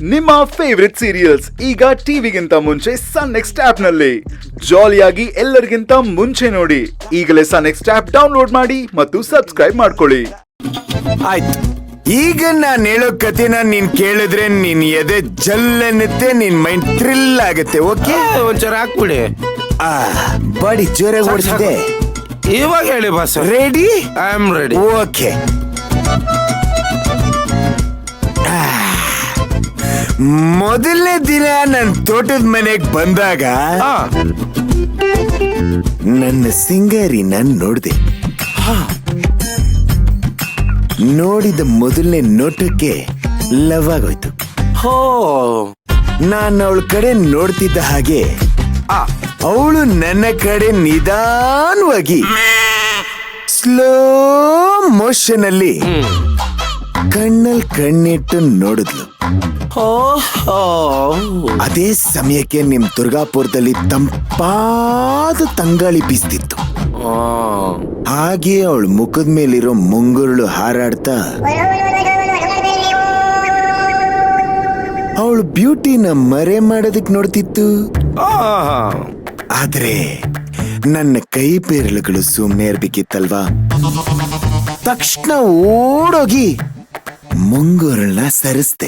ನಿಮ್ಮ favourite serials ಈಗ ಟಿವಿಗಿಂತ ಮುಂಚೆ ಸನ್ ನೆಕ್ಸ್ಟ್ ಆಪ್ ನಲ್ಲಿ ಜಾಲಿಯಾಗಿ ಎಲ್ಲರಿಗಿಂತ ಮುಂಚೆ ನೋಡಿ. ಈಗಲೇ ಸನ್ ನೆಕ್ಸ್ಟ್ ಆಪ್ ಡೌನ್ಲೋಡ್ ಮಾಡಿ ಮತ್ತು ಸಬ್ಸ್ಕ್ರೈಬ್ ಮಾಡ್ಕೊಳ್ಳಿ. ಆಯ್ತು, ಈಗ ನಾನು ಹೇಳೋ ಕಥೆನ ನೀನ್ ಕೇಳಿದ್ರೆ ನಿನ್ ಎದೆ ಜಲ್ಲನ್ನುತ್ತೆ, ನಿನ್ ಮೈಂಡ್ ಥ್ರಿಲ್ ಆಗುತ್ತೆ. ಓಕೆ, ಒಂಚೂರು ಹಾಕ್ಬಿಡಿ. ಬಾಡಿ ಜೋರಾಗಿ ಓಡಿಸಿದೆ. ಇವಾಗ ಹೇಳಿ boss. Ready? I am ready. Okay. ಮೊದಲನೇ ದಿನ ನನ್ನ ತೋಟದ ಮನೆಗೆ ಬಂದಾಗ ನನ್ನ ಸಿಂಗಾರಿನ ನೋಡಿದೆ. ನೋಡಿದ ಮೊದಲನೇ ನೋಟಕ್ಕೆ ಲವ್ ಆಗೋಯ್ತು. ಹೋ, ನಾನು ಅವಳ ಕಡೆ ನೋಡ್ತಿದ್ದ ಹಾಗೆ ಅವಳು ನನ್ನ ಕಡೆ ನಿಧಾನವಾಗಿ ಸ್ಲೋ ಮೋಷನ್ ಅಲ್ಲಿ ಕಣ್ಣಲ್ಲಿ ಕಣ್ಣಿಟ್ಟು ನೋಡಿದ್ಲು. ಅದೇ ಸಮಯಕ್ಕೆ ನಿಮ್ ದುರ್ಗಾಪುರದಲ್ಲಿ ತಂಪಾದ ತಂಗಾಳಿ ಬೀಸ್ತಿತ್ತು. ಹಾಗೆ ಅವಳ ಮುಖದ ಮೇಲಿರೋ ಮುಂಗುರುಳು ಹಾರಾಡ್ತಾ ಅವಳು ಬ್ಯೂಟಿನ ಮರೆ ಮಾಡೋದಕ್ ನೋಡ್ತಿತ್ತು. ಆದ್ರೆ ನನ್ನ ಕೈ ಬೆರಳುಗಳು ಸುಮ್ಮನೆ ಇರ್ಬೇಕಿತ್ತಲ್ವಾ. ತಕ್ಷಣ ಓಡೋಗಿ ಮುಂಗುರುಳನ್ನ ಸರಿಸ್ದೆ.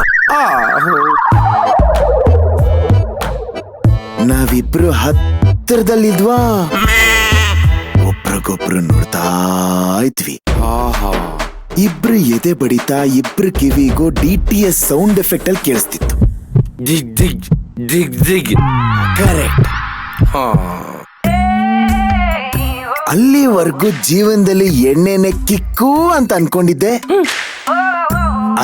ನಾವಿಬ್ರು ಹತ್ತಿರದಲ್ಲಿದ್ವಾ, ಒಬ್ರಿಗೊಬ್ರು ನೋಡ್ತಾ ಇದ್ವಿ. ಇಬ್ರು ಎದೆ ಬಡಿತಾ ಇಬ್ರು ಕಿವಿಗೂ DTS ಸೌಂಡ್ ಎಫೆಕ್ಟ್ ಅಲ್ಲಿ ಕೇಳಿಸ್ತಿತ್ತು. ದಿಗ್ ದಿಗ್ ದಿಗ್ ದಿಗ್. ಕರೆಕ್ಟ್. ಅಲ್ಲಿವರೆಗೂ ಜೀವನದಲ್ಲಿ ಎಣ್ಣೆನೆ ಕಿಕ್ಕು ಅಂತ ಅನ್ಕೊಂಡಿದ್ದೆ.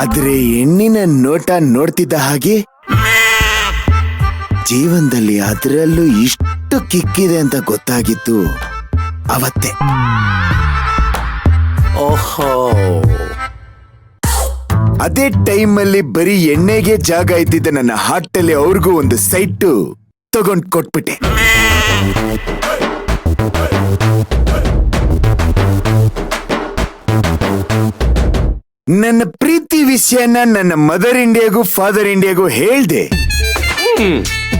ಆದ್ರೆ ಹೆಣ್ಣಿನ ನೋಟ ನೋಡ್ತಿದ್ದ ಹಾಗೆ ಜೀವನದಲ್ಲಿ ಅದರಲ್ಲೂ ಇಷ್ಟು ಕಿಕ್ಕಿದೆ ಅಂತ ಗೊತ್ತಾಗಿತ್ತು ಅವತ್ತೇ. ಓಹೋ, ಅದೇ ಟೈಮಲ್ಲಿ ಬರೀ ಎಣ್ಣೆಗೆ ಜಾಗ ಇದ್ದಿದ್ದ ನನ್ನ ಹಾರ್ಟಲ್ಲಿ ಅವ್ರಿಗೂ ಒಂದು ಸೈಟು ತಗೊಂಡ್ ಕೊಟ್ಬಿಟ್ಟೆ. ನನ್ನ ಪ್ರೀತಿ ವಿಷಯನ ನನ್ನ ಮದರ್ ಇಂಡಿಯಾಗೂ ಫಾದರ್ ಇಂಡಿಯಾಗೂ ಹೇಳ್ದೆ.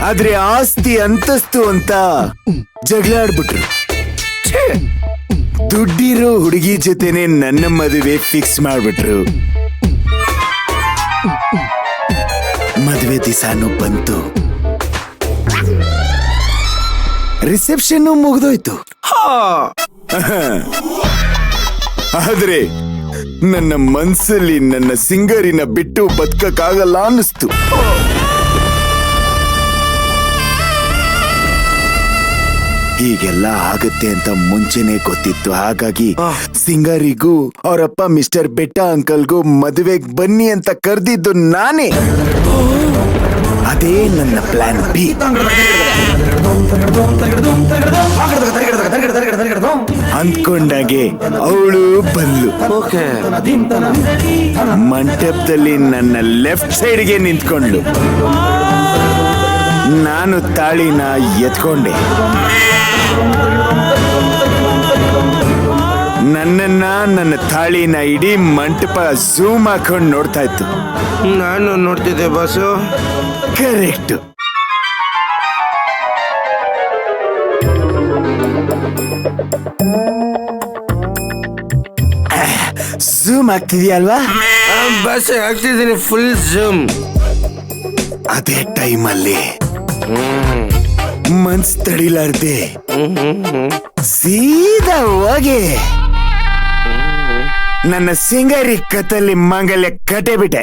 ಆದ್ರೆ ಆಸ್ತಿ ಅಂತಸ್ತು ಅಂತ ಜಗಳಾಡ್ಬಿಟ್ರು. ದುಡ್ಡಿರೋ ಹುಡುಗಿ ಜೊತೆನೆ ನನ್ನ ಮದುವೆ ಫಿಕ್ಸ್ ಮಾಡ್ಬಿಟ್ರು. ಮದುವೆ ದಿಸಾನು ಬಂತು, ರಿಸೆಪ್ಷನ್ ಮುಗಿದೋಯ್ತು. ಆದ್ರೆ ನನ್ನ ಮನ್ಸಲ್ಲಿ ನನ್ನ ಸಿಂಗರಿನ ಬಿಟ್ಟು ಬದುಕಕ್ಕಾಗಲ್ಲ ಅನ್ನಿಸ್ತು. ಹೀಗೆಲ್ಲ ಆಗುತ್ತೆ ಅಂತ ಮುಂಚೆನೆ ಗೊತ್ತಿತ್ತು. ಹಾಗಾಗಿ ಸಿಂಗಾರಿಗೂ ಅವರಪ್ಪ ಮಿಸ್ಟರ್ ಬೆಟ್ಟ ಅಂಕಲ್ಗೂ ಮದುವೆಗೆ ಬನ್ನಿ ಅಂತ ಕರೆದಿದ್ದು ನಾನೇ. ಅದೇ ನನ್ನ ಪ್ಲಾನ್ ಬಿ. ಅಂದ್ಕೊಂಡಾಗೆ ಅವಳು ಬಂದ್ಲು. ಮಂಟಪದಲ್ಲಿ ನನ್ನ ಲೆಫ್ಟ್ ಸೈಡ್ಗೆ ನಿಂತ್ಕೊಂಡ್ಲು. ನಾನು ತಾಳಿನ ಎತ್ಕೊಂಡೆ. ನನ್ನನ್ನ ನನ್ನ ತಾಳಿನ ಇಡೀ ಮಂಟಪ ಝೂಮ್ ಹಾಕೊಂಡು ನೋಡ್ತಾ ಇತ್ತು. ನಾನು ನೋಡ್ತಿದ್ದೆ ಬಾಸು. ಕರೆಕ್ಟ್. ಝೂಮ್ ಆಗ್ತಿದ್ಯಲ್ವಾ? ಬಸ್ ಆಗ್ತಿದ್ದೀನಿ, ಫುಲ್ ಝೂಮ್. ಅದೇ ಟೈಮಲ್ಲಿ ಮನ್ಸ್ ತಡಿಲಾರ್ದೆ ಸೀದಾ ಹೋಗಿ ನನ್ನ ಸಿಂಗಾರಿ ಕತ್ತಲ್ಲಿ ಮಂಗಲ್ಯ ಕಟ್ಟೆ ಬಿಟ್ಟೆ.